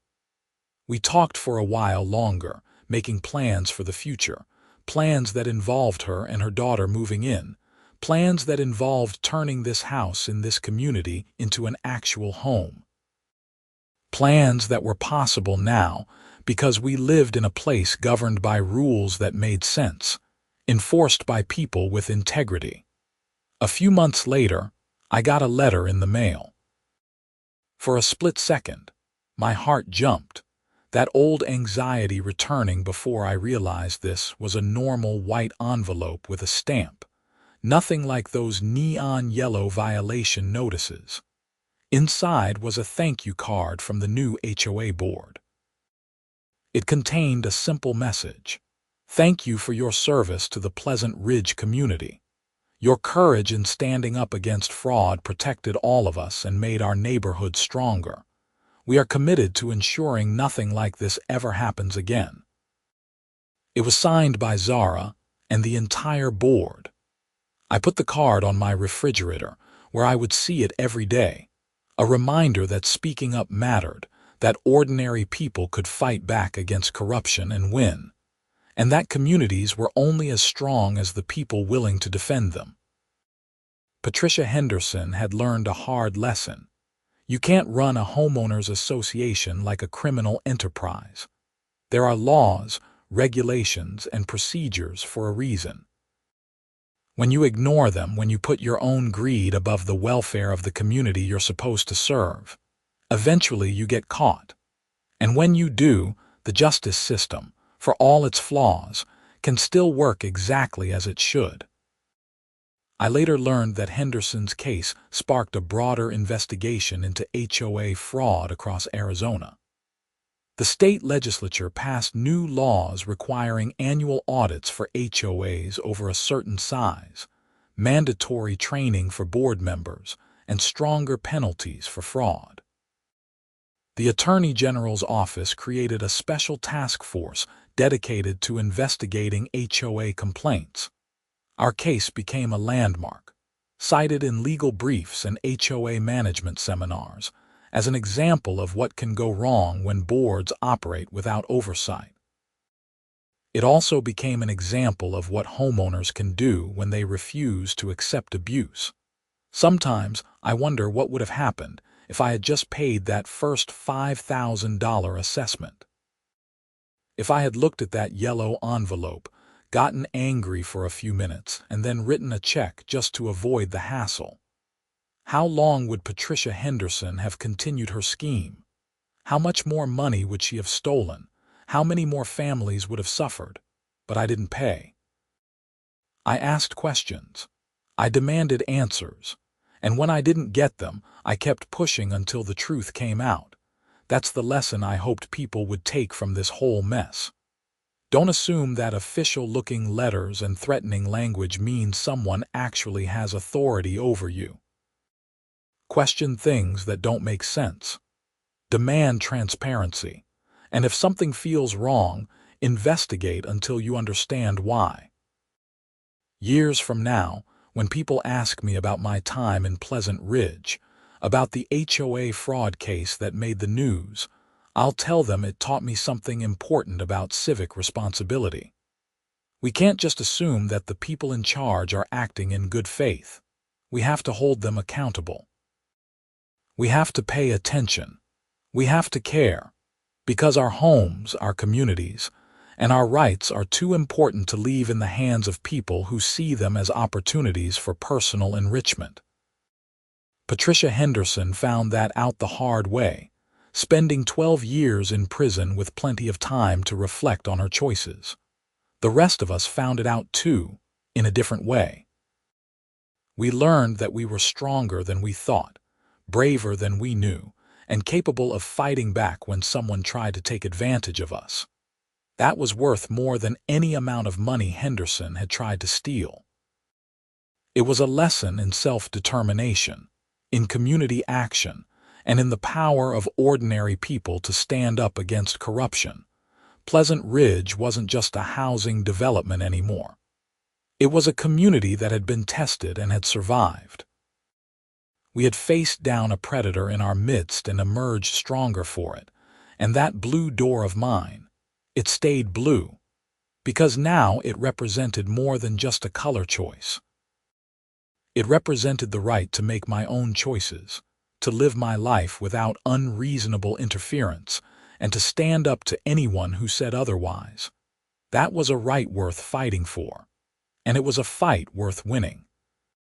We talked for a while longer, making plans for the future, plans that involved her and her daughter moving in, plans that involved turning this house in this community into an actual home. Plans that were possible now because we lived in a place governed by rules that made sense, enforced by people with integrity. A few months later, I got a letter in the mail. For a split second, my heart jumped, that old anxiety returning before I realized this was a normal white envelope with a stamp, nothing like those neon yellow violation notices. Inside was a thank you card from the new HOA board. It contained a simple message. Thank you for your service to the Pleasant Ridge community. Your courage in standing up against fraud protected all of us and made our neighborhood stronger. We are committed to ensuring nothing like this ever happens again. It was signed by Zara and the entire board. I put the card on my refrigerator, where I would see it every day, a reminder that speaking up mattered, that ordinary people could fight back against corruption and win, and that communities were only as strong as the people willing to defend them. Patricia Henderson had learned a hard lesson. You can't run a homeowners association like a criminal enterprise. There are laws, regulations, and procedures for a reason. When you ignore them, when you put your own greed above the welfare of the community you're supposed to serve, eventually you get caught. And when you do, the justice system, for all its flaws, can still work exactly as it should. I later learned that Henderson's case sparked a broader investigation into HOA fraud across Arizona. The state legislature passed new laws requiring annual audits for HOAs over a certain size, mandatory training for board members, and stronger penalties for fraud. The Attorney General's office created a special task force dedicated to investigating HOA complaints. Our case became a landmark, cited in legal briefs and HOA management seminars, as an example of what can go wrong when boards operate without oversight. It also became an example of what homeowners can do when they refuse to accept abuse. Sometimes I wonder what would have happened if I had just paid that first $5,000 assessment. If I had looked at that yellow envelope, gotten angry for a few minutes, and then written a check just to avoid the hassle. How long would Patricia Henderson have continued her scheme? How much more money would she have stolen? How many more families would have suffered? But I didn't pay. I asked questions. I demanded answers. And when I didn't get them, I kept pushing until the truth came out. That's the lesson I hoped people would take from this whole mess. Don't assume that official-looking letters and threatening language means someone actually has authority over you. Question things that don't make sense. Demand transparency. And if something feels wrong, investigate until you understand why. Years from now, when people ask me about my time in Pleasant Ridge, about the HOA fraud case that made the news, I'll tell them it taught me something important about civic responsibility. We can't just assume that the people in charge are acting in good faith. We have to hold them accountable. We have to pay attention. We have to care. Because our homes, our communities, and our rights are too important to leave in the hands of people who see them as opportunities for personal enrichment. Patricia Henderson found that out the hard way, spending 12 years in prison with plenty of time to reflect on her choices. The rest of us found it out too, in a different way. We learned that we were stronger than we thought, braver than we knew, and capable of fighting back when someone tried to take advantage of us. That was worth more than any amount of money Henderson had tried to steal. It was a lesson in self-determination, in community action, and in the power of ordinary people to stand up against corruption. Pleasant Ridge wasn't just a housing development anymore. It was a community that had been tested and had survived. We had faced down a predator in our midst and emerged stronger for it, and that blue door of mine, it stayed blue. because now it represented more than just a color choice. It represented the right to make my own choices, to live my life without unreasonable interference, and to stand up to anyone who said otherwise. That was a right worth fighting for, and it was a fight worth winning.